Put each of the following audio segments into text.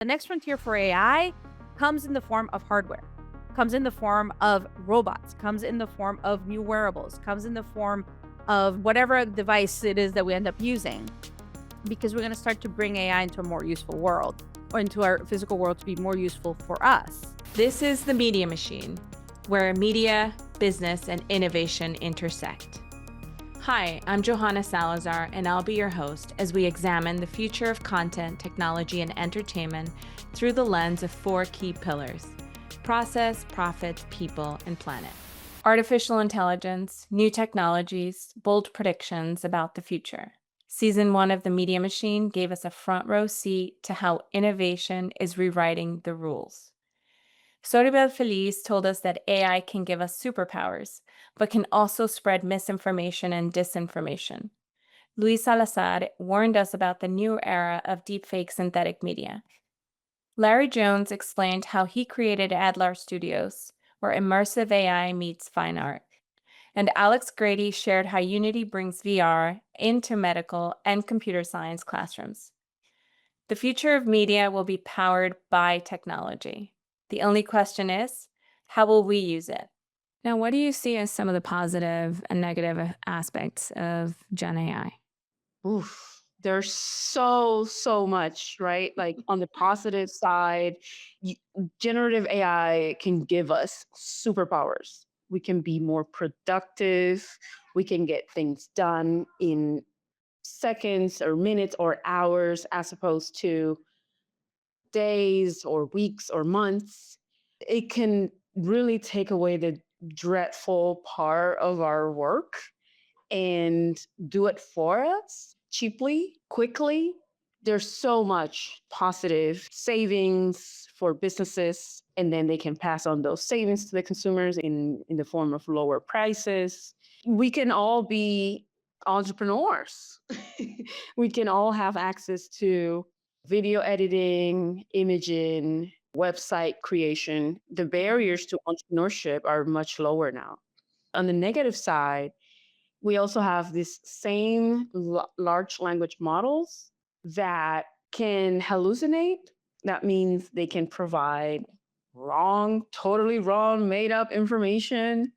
The next frontier for AI comes in the form of hardware, comes in the form of robots, comes in the form of new wearables, comes in the form of whatever device it is that we end up using, because we're going to start to bring AI into a more useful world, or into our physical world to be more useful for us. This is The Media Machine, where media, business, and innovation intersect. Hi, I'm Johanna Salazar, and I'll be your host as we examine the future of content, technology, and entertainment through the lens of 4 key pillars: process, profit, people, and planet. Artificial intelligence, new technologies, bold predictions about the future. Season 1 of The Media Machine gave us a front row seat to how innovation is rewriting the rules. Soribel Feliz told us that AI can give us superpowers, but can also spread misinformation and disinformation. Luis Salazar warned us about the new era of deepfake synthetic media. Larry Jones explained how he created ADLAR Studios, where immersive AI meets fine art. And Alex Grady shared how Unity brings VR into medical and computer science classrooms. The future of media will be powered by technology. The only question is, how will we use it? Now, what do you see as some of the positive and negative aspects of Gen AI? Oof, there's so much, right? Like on the positive side, y- generative AI can give us superpowers. We can be more productive. We can get things done in seconds or minutes or hours as opposed to days or weeks or months. It can really take away the dreadful part of our work and do it for us cheaply, quickly. There's so much positive savings for businesses, and then they can pass on those savings to the consumers in the form of lower prices. We can all be entrepreneurs. We can all have access to video editing, imaging, website creation. The barriers to entrepreneurship are much lower now. On the negative side, we also have this same large language models that can hallucinate. That means they can provide wrong, totally wrong, made up information.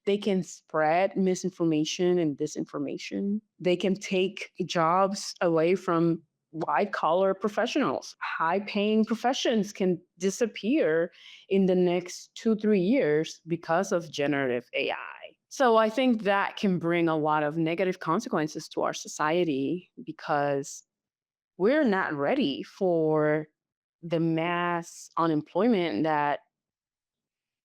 They can spread misinformation and disinformation. They can take jobs away from white collar professionals. High paying professions can disappear in the next 2-3 years because of generative AI. So I think that can bring a lot of negative consequences to our society because we're not ready for the mass unemployment that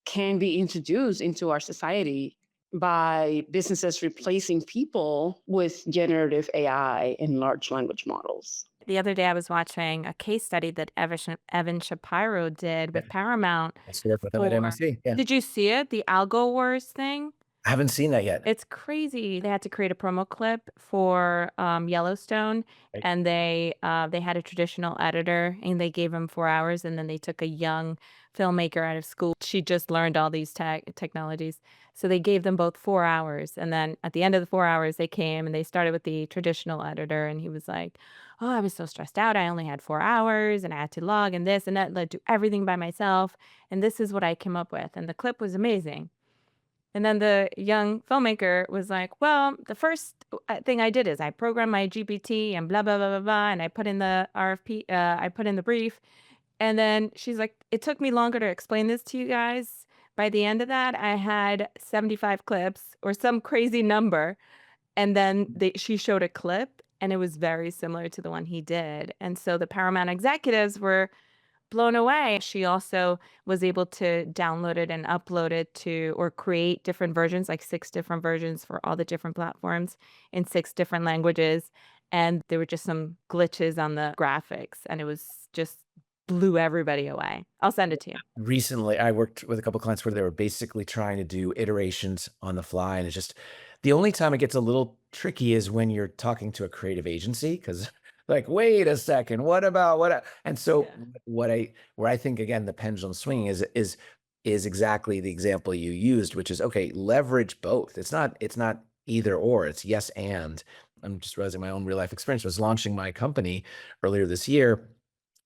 can be introduced into our society by businesses replacing people with generative AI and large language models. The other day, I was watching a case study that Evan Shapiro did with Paramount. I used to work with them at MSC. Yeah. Did you see it? The Algo Wars thing? I haven't seen that yet. It's crazy. They had to create a promo clip for Yellowstone, Right. and they had a traditional editor, and they gave him 4 hours, and then they took a young filmmaker out of school. She just learned all these technologies, so they gave them both 4 hours, and then at the end of the 4 hours, they came and they started with the traditional editor, and he was like, "Oh, I was so stressed out. I only had 4 hours, and I had to log and this and that, led to everything by myself, and this is what I came up with," and the clip was amazing. And then the young filmmaker was like, "Well, the first thing I did is I programmed my GPT and blah, blah, blah, blah, blah, and I put in the RFP, I put in the brief." And then she's like, "It took me longer to explain this to you guys. By the end of that, I had 75 clips or some crazy number." And then she showed a clip, and it was very similar to the one he did. And so the Paramount executives were blown away. She also was able to download it and upload it to, or create different versions, like 6 different versions for all the different platforms in 6 different languages. And there were just some glitches on the graphics, and it was just blew everybody away. I'll send it to you. Recently, I worked with a couple clients where they were basically trying to do iterations on the fly, and it's just the only time it gets a little tricky is when you're talking to a creative agency because like, wait a second, what about what? And so Yeah. where I think again the pendulum swinging is exactly the example you used, which is okay, leverage both. It's not either or, it's yes and. I'm just realizing my own real life experience. I was launching my company earlier this year.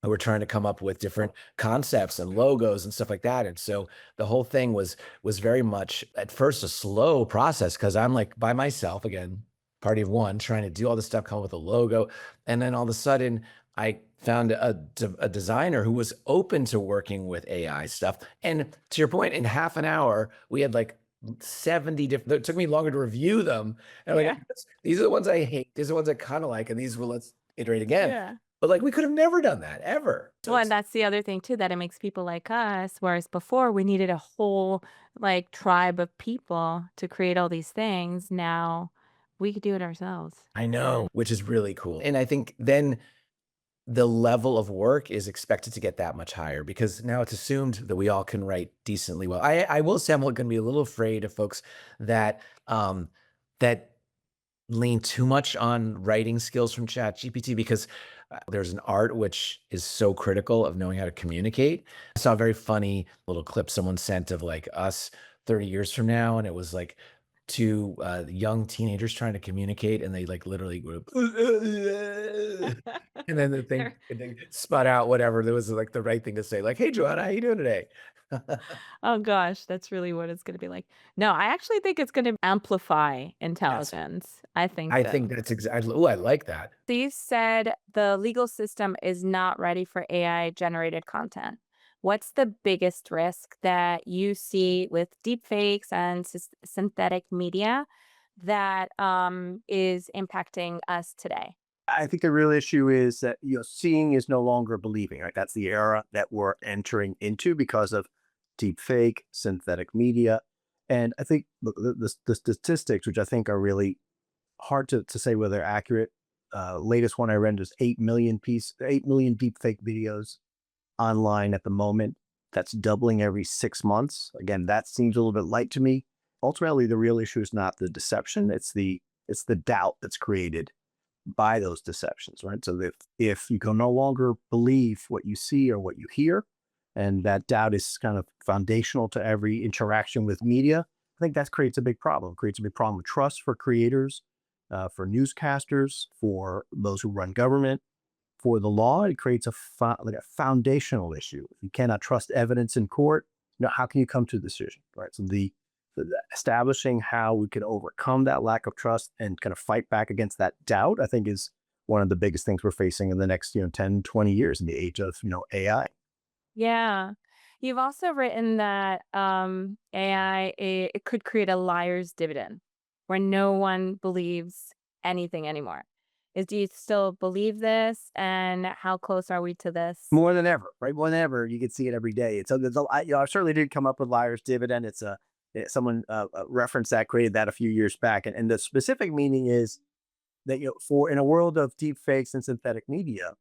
who were trying to come up with different concepts and logos and stuff like that. And so the whole thing was very much at first a slow process because I'm like by myself again, party of one, trying to do all this stuff, come up with a logo, and then all of a sudden I found a designer who was open to working with AI stuff. And to your point, in half an hour, we had like 70 different, it took me longer to review them. And I'm Yeah. like, these are the ones I hate. These are the ones I kind of like. And these will let's iterate again. Yeah. But like, we could have never done that ever. So Well, it's- and that's the other thing too, that it makes people like us, whereas before we needed a whole like tribe of people to create all these things. Now we could do it ourselves. I know, which is really cool. And I think then the level of work is expected to get that much higher because now it's assumed that we all can write decently well. I will say I'm going to be a little afraid of folks that that lean too much on writing skills from ChatGPT because there's an art which is so critical of knowing how to communicate. I saw a very funny little clip someone sent of like us 30 years from now, and it was like two young teenagers trying to communicate, and they like literally would and then the thing they sput out whatever that was like the right thing to say, like, "Hey, Joanna, how you doing today?" Oh gosh, that's really what it's going to be like. No, I actually think it's going to amplify intelligence. I think I so. think that's exactly. Oh, I like that. So you said the legal system is not ready for AI generated content. What's the biggest risk that you see with deepfakes and synthetic media that is impacting us today? I think the real issue is that seeing is no longer believing. Right, that's the era that we're entering into because of deep fake, synthetic media, and I think the statistics, which I think are really hard to say whether they're accurate. Latest one I read is 8 million deep fake videos online at the moment. That's doubling every 6 months. Again, that seems a little bit light to me. Ultimately, the real issue is not the deception; it's the doubt that's created by those deceptions, right? So if you can no longer believe what you see or what you hear, and that doubt is kind of foundational to every interaction with media, I think that creates a big problem. It creates a big problem of trust for creators, for newscasters, for those who run government, for the law. It creates like a foundational issue. If you cannot trust evidence in court, how can you come to a decision, right? So the establishing how we can overcome that lack of trust and kind of fight back against that doubt, I think is one of the biggest things we're facing in the next 10, 20 years in the age of AI. Yeah. You've also written that AI it could create a liar's dividend where no one believes anything anymore. Do you still believe this? And how close are we to this? More than ever, right? More than ever, you can see it every day. I certainly did come up with liar's dividend. Someone referenced that, created that a few years back, and the specific meaning is that for in a world of deep fakes and synthetic media,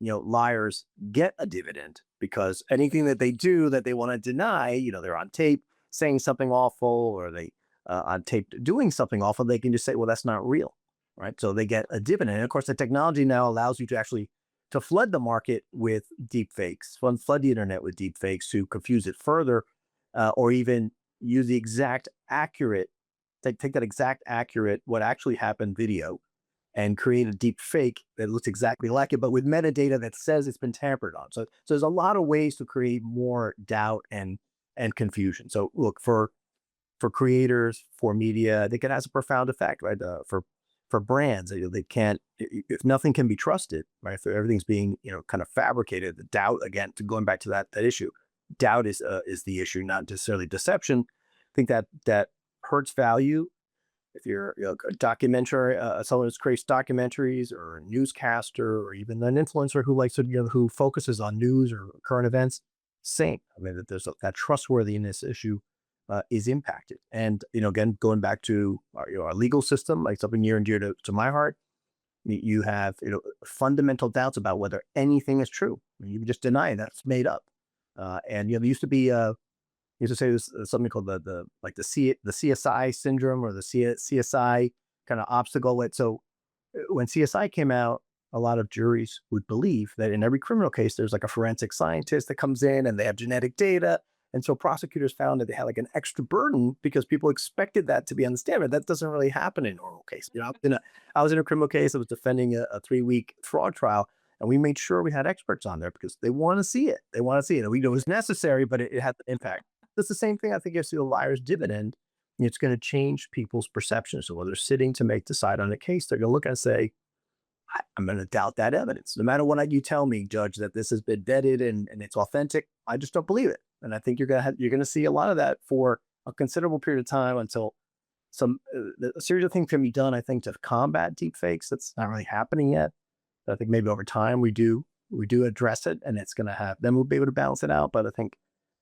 liars get a dividend because anything that they do that they want to deny, they're on tape saying something awful, or they on tape doing something awful, they can just say, well, that's not real, right? So they get a dividend. And of course, the technology now allows you to actually to flood the market with deep fakes, flood the internet with deep fakes to confuse it further, or even use the exact accurate, take that exact accurate what actually happened video and create a deep fake that looks exactly like it, but with metadata that says it's been tampered on. So there's a lot of ways to create more doubt and confusion. So look, for creators, for media, I think it has a profound effect, right? For brands, they can't, if nothing can be trusted, right? If everything's being kind of fabricated, the doubt, again, to going back to that issue, doubt is the issue, not necessarily deception. I think that hurts value. If you're a documentary, someone who creates documentaries, or a newscaster, or even an influencer who likes to, who focuses on news or current events, same. I mean, that there's that trustworthiness issue is impacted. And again, going back to our legal system, like something near and dear to my heart, you have fundamental doubts about whether anything is true. I mean, you just deny that's made up. And there used to be used to say there's something called the CSI syndrome, or the CSI kind of obstacle. So when CSI came out, a lot of juries would believe that in every criminal case, there's like a forensic scientist that comes in and they have genetic data. And so prosecutors found that they had like an extra burden because people expected that to be on the stand. But that doesn't really happen in a normal case. I was in a criminal case. I was defending a 3-week fraud trial. And we made sure we had experts on there because they want to see it. They want to see it. And we know it was necessary, but it had an impact. It's the same thing I think you see a liar's dividend. It's going to change people's perceptions. So when they're sitting to decide on a case, they're going to look and say, I'm going to doubt that evidence. No matter what you tell me, judge, that this has been vetted and it's authentic, I just don't believe it. And I think you're going to see a lot of that for a considerable period of time until a series of things can be done, I think, to combat deepfakes. That's not really happening yet. I think maybe over time we do address it, and it's going to have, then we'll be able to balance it out. But I think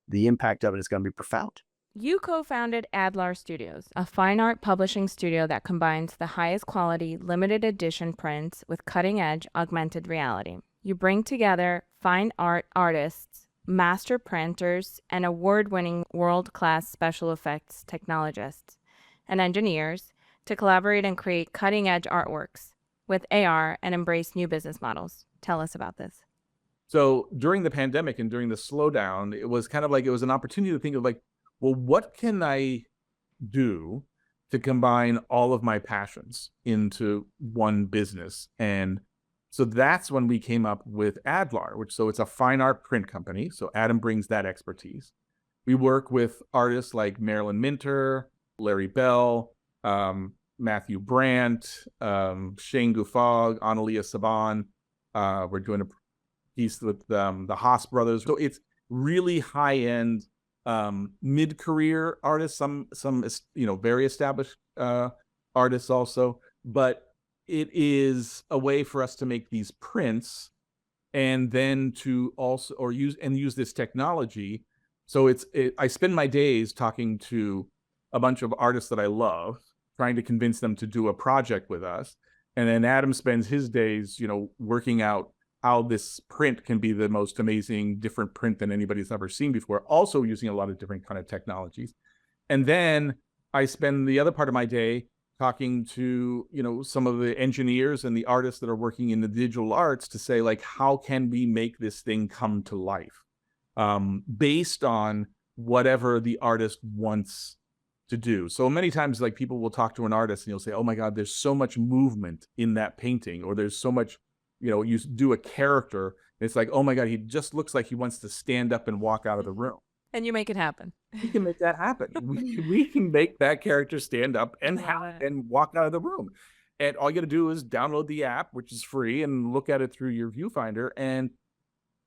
the impact of it is going to be profound. You co-founded ADLAR Studios, a fine art publishing studio that combines the highest quality limited edition prints with cutting-edge augmented reality. You bring together fine art artists, master printers, and award-winning world-class special effects technologists and engineers to collaborate and create cutting-edge artworks with AR and embrace new business models. Tell us about this. So during the pandemic and during the slowdown, it was kind of like, it was an opportunity to think of like, well, what can I do to combine all of my passions into one business? And so that's when we came up with ADLAR, so it's a fine art print company. So Adam brings that expertise. We work with artists like Marilyn Minter, Larry Bell, Matthew Brandt, Shane Gufog, Analia Saban. We're doing a piece with the Haas brothers. So it's really high-end, mid-career artists, some very established artists also. But it is a way for us to make these prints and then to also use this technology. So I spend my days talking to a bunch of artists that I love, trying to convince them to do a project with us. And then Adam spends his days, working out how this print can be the most amazing, different print than anybody's ever seen before, also using a lot of different kind of technologies. And then I spend the other part of my day talking to, some of the engineers and the artists that are working in the digital arts to say, like, how can we make this thing come to life based on whatever the artist wants to do. So many times, like, people will talk to an artist and you'll say, oh my God, there's so much movement in that painting, or there's so much, you do a character, and it's like, oh my God, he just looks like he wants to stand up and walk out of the room. And you make it happen. We can make that happen. we can make that character stand up and walk out of the room. And all you got to do is download the app, which is free, and look at it through your viewfinder, and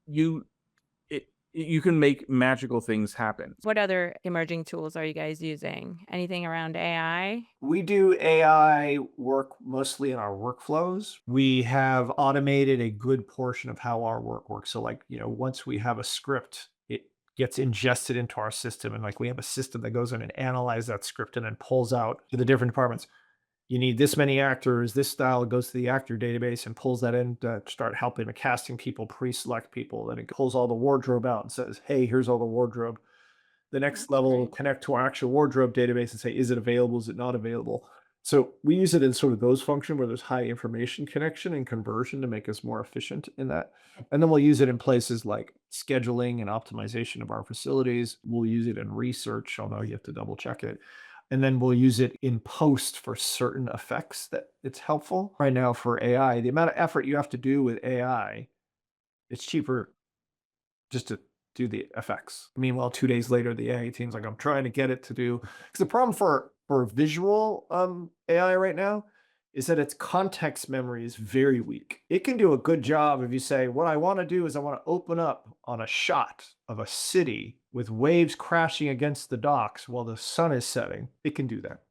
you can make magical things happen. What other emerging tools are you guys using? Anything around AI? We do AI work mostly in our workflows. We have automated a good portion of how our work works. So once we have a script, it gets ingested into our system. And we have a system that goes in and analyzes that script and then pulls out to the different departments. You need this many actors, this style. It goes to the actor database and pulls that in to start helping the casting people pre-select people. Then it pulls all the wardrobe out and says, hey, here's all the wardrobe. The next level will connect to our actual wardrobe database and say, is it available? Is it not available? So we use it in sort of those functions where there's high information connection and conversion to make us more efficient in that. And then we'll use it in places like scheduling and optimization of our facilities. We'll use it in research, although you have to double check it. And then we'll use it in post for certain effects that it's helpful. Right now for AI, the amount of effort you have to do with AI, it's cheaper just to do the effects. Meanwhile, 2 days later, the AI team's like, I'm trying to get it to do, because the problem for visual AI right now is that its context memory is very weak. It can do a good job if you say, what I want to do is I want to open up on a shot of a city with waves crashing against the docks while the sun is setting. It can do that.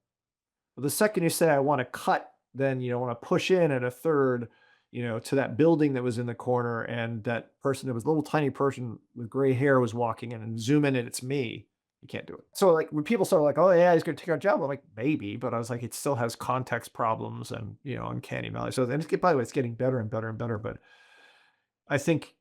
But the second you say, I want to cut, then you want to push in at a third, to that building that was in the corner, and that person, there was a little tiny person with gray hair was walking in, and zoom in and it's me. You can't do it. So when people start like, oh yeah, he's going to take our job, I'm like, maybe, but I was like, it still has context problems and, uncanny valley. So then by the way, it's getting better and better and better. But I think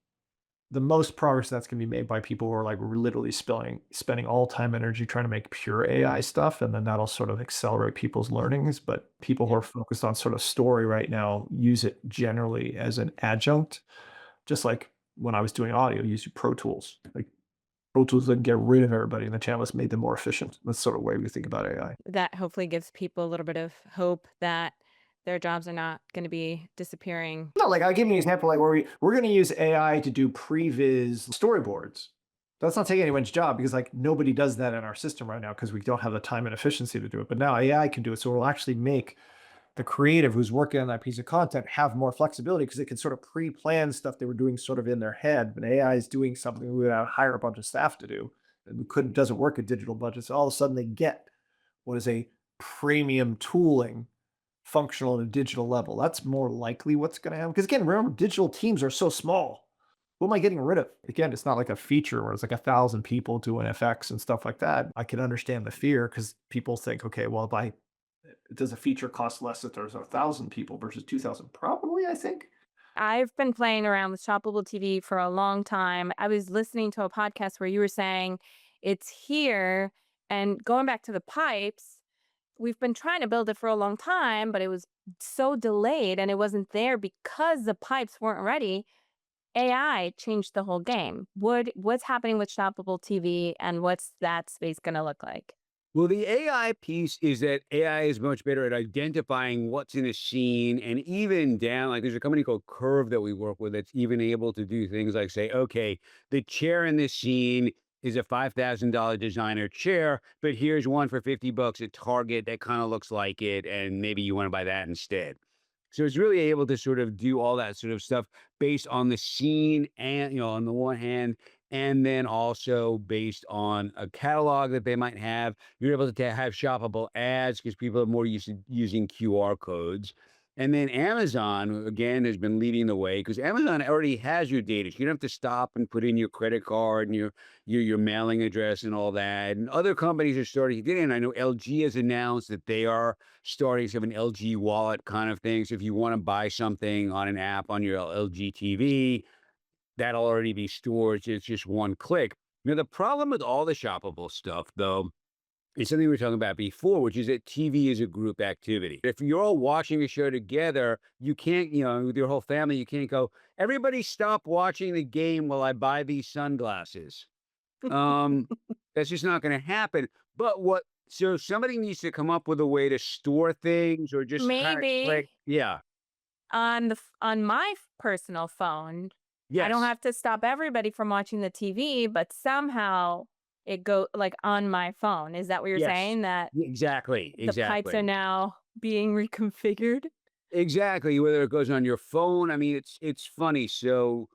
the most progress that's going to be made by people who are literally spending all time and energy trying to make pure AI stuff. And then that'll sort of accelerate people's learnings. But people who are focused on sort of story right now use it generally as an adjunct. Just like when I was doing audio, use Pro Tools. Pro Tools didn't get rid of everybody, and the channelists made them more efficient. That's sort of the way we think about AI. That hopefully gives people a little bit of hope that their jobs are not going to be disappearing. No, like I'll give you an example, like where we're going to use AI to do previs storyboards. That's not taking anyone's job because like nobody does that in our system right now because we don't have the time and efficiency to do it. But now AI can do it. So it'll actually make the creative who's working on that piece of content have more flexibility because they can sort of pre-plan stuff they were doing sort of in their head. But AI is doing something we would hire a bunch of staff to do. It doesn't work at digital budgets. So all of a sudden they get what is a premium tooling functional at a digital level. That's more likely what's going to happen. Because again, remember, digital teams are so small. Who am I getting rid of? Again, it's not like a feature where it's like 1,000 people doing FX and stuff like that. I can understand the fear because people think, okay, well, does a feature cost less if there's 1,000 people versus 2,000? Probably, I think. I've been playing around with Shoppable TV for a long time. I was listening to a podcast where you were saying it's here, and going back to the pipes, we've been trying to build it for a long time, but it was so delayed and it wasn't there because the pipes weren't ready. AI changed the whole game. What's happening with Shoppable TV, and what's that space going to look like? Well, the AI piece is that AI is much better at identifying what's in a scene and even down, like there's a company called Curve that we work with that's even able to do things like say, okay, the chair in this scene is a $5,000 designer chair, but here's one for $50 at Target that kind of looks like it, and maybe you want to buy that instead. So it's really able to sort of do all that sort of stuff based on the scene and, on the one hand, and then also based on a catalog that they might have. You're able to have shoppable ads because people are more used to using QR codes. And then Amazon, again, has been leading the way because Amazon already has your data. So you don't have to stop and put in your credit card and your mailing address and all that. And other companies are starting to get in. I know LG has announced that they are starting to have an LG wallet kind of thing. So if you want to buy something on an app on your LG TV, that'll already be stored. It's just one click. Now, the problem with all the shoppable stuff, though, is something we were talking about before, which is that TV is a group activity. If you're all watching a show together, you can't, with your whole family, you can't go, everybody stop watching the game while I buy these sunglasses. That's just not going to happen. But so somebody needs to come up with a way to store things or just kind of Maybe click. Yeah. on my personal phone, I don't Yes. have to stop everybody from watching the TV, but somehow it go like on my phone. Is that what you're Yes. saying? That Exactly. the pipes are now being reconfigured? Exactly. Whether it goes on your phone. I mean, it's funny. So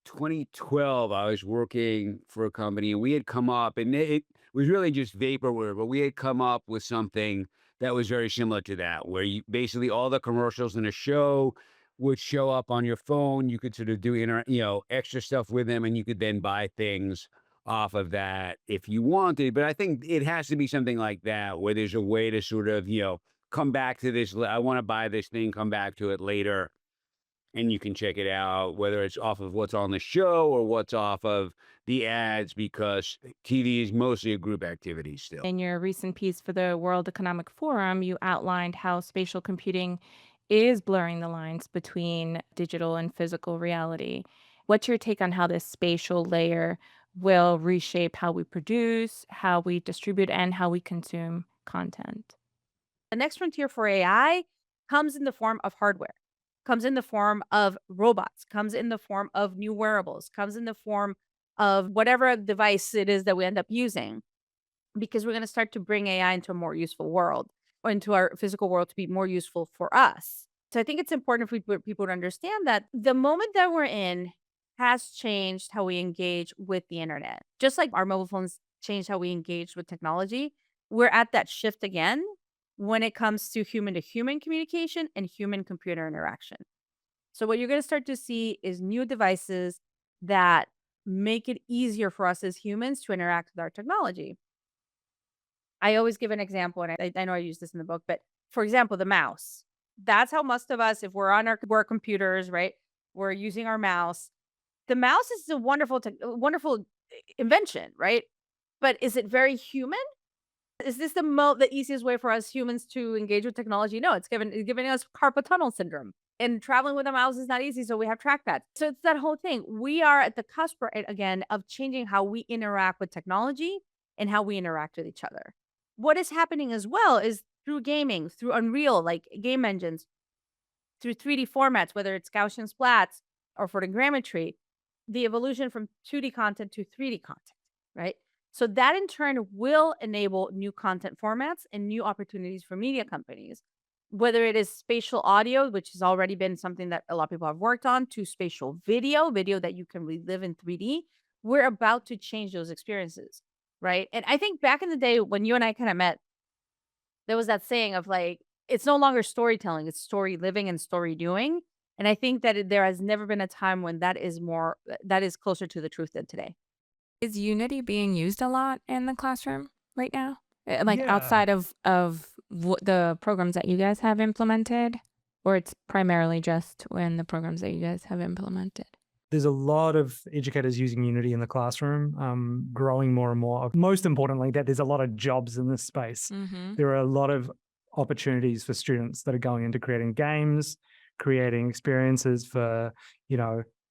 2012, I was working for a company and we had come up, and it was really just vaporware, but we had come up with something that was very similar to that, where you basically all the commercials in a show would show up on your phone. You could sort of do extra stuff with them, and you could then buy things off of that if you wanted. But I think it has to be something like that, where there's a way to sort of, come back to this. I want to buy this thing, come back to it later. And you can check it out, whether it's off of what's on the show or what's off of the ads, because TV is mostly a group activity still. In your recent piece for the World Economic Forum, you outlined how spatial computing is blurring the lines between digital and physical reality. What's your take on how this spatial layer will reshape how we produce, how we distribute, and how we consume content? The next frontier for AI comes in the form of hardware, comes in the form of robots, comes in the form of new wearables, comes in the form of whatever device it is that we end up using, because we're going to start to bring AI into a more useful world, or into our physical world to be more useful for us. So I think it's important for people to understand that the moment that we're in has changed how we engage with the internet. Just like our mobile phones changed how we engage with technology, we're at that shift again when it comes to human communication and human computer interaction. So what you're going to start to see is new devices that make it easier for us as humans to interact with our technology. I always give an example, and I know I use this in the book, but for example, the mouse. That's how most of us, if we're on our computers, right, we're using our mouse. The mouse is a wonderful invention, right? But is it very human? Is this the easiest way for us humans to engage with technology? No, it's giving us carpal tunnel syndrome. And traveling with a mouse is not easy, so we have trackpads. So it's that whole thing. We are at the cusp, again, of changing how we interact with technology and how we interact with each other. What is happening as well is through gaming, through Unreal, like game engines, through 3D formats, whether it's Gaussian splats or photogrammetry, the evolution from 2D content to 3D content, right? So that in turn will enable new content formats and new opportunities for media companies, whether it is spatial audio, which has already been something that a lot of people have worked on, to spatial video that you can relive in 3D. We're about to change those experiences, right? And I think back in the day when you and I kind of met, there was that saying of like, it's no longer storytelling, it's story living and story doing. And I think that there has never been a time when that is closer to the truth than today. Is Unity being used a lot in the classroom right now? Like Yeah. outside of the programs that you guys have implemented, or it's primarily just in the programs that you guys have implemented? There's a lot of educators using Unity in the classroom, growing more and more. Most importantly, that there's a lot of jobs in this space. Mm-hmm. There are a lot of opportunities for students that are going into creating games, creating experiences for,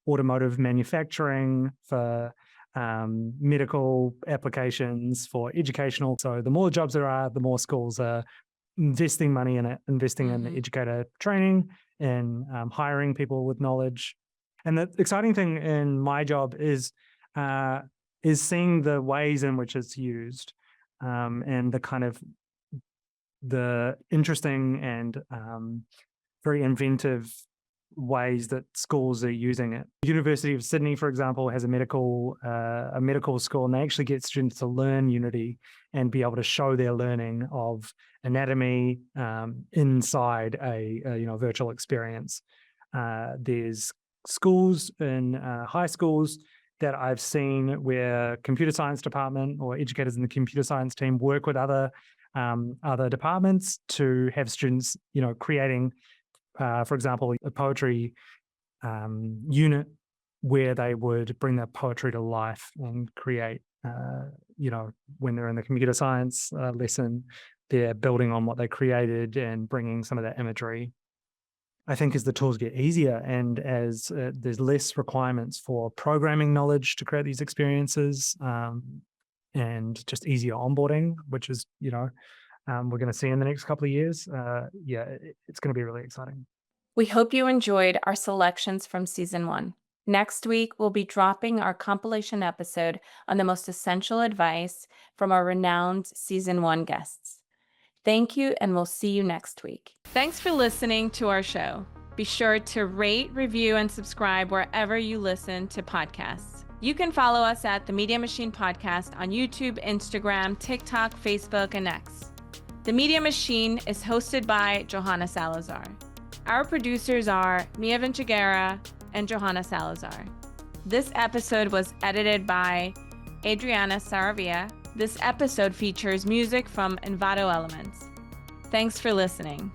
automotive manufacturing, for medical applications, for educational. So the more jobs there are, the more schools are investing money in it, investing in educator training and hiring people with knowledge. And the exciting thing in my job is seeing the ways in which it's used, and the kind of the interesting and very inventive ways that schools are using it. The University of Sydney, for example, has a medical school, and they actually get students to learn Unity and be able to show their learning of anatomy inside a virtual experience. There's schools in high schools that I've seen where computer science department or educators in the computer science team work with other departments to have students, creating, for example, a poetry unit where they would bring their poetry to life and create, when they're in the computer science lesson, they're building on what they created and bringing some of that imagery. I think as the tools get easier and as there's less requirements for programming knowledge to create these experiences, and just easier onboarding, which is, we're going to see in the next couple of years, it's going to be really exciting. We hope you enjoyed our selections from season 1. Next week, we'll be dropping our compilation episode on the most essential advice from our renowned season 1 guests. Thank you, and we'll see you next week. Thanks for listening to our show. Be sure to rate, review, and subscribe wherever you listen to podcasts. You can follow us at The Media Machine Podcast on YouTube, Instagram, TikTok, Facebook, and X. The Media Machine is hosted by Johanna Salazar. Our producers are Mia Vinciguerra and Johanna Salazar. This episode was edited by Adriana Saravia. This episode features music from Envato Elements. Thanks for listening.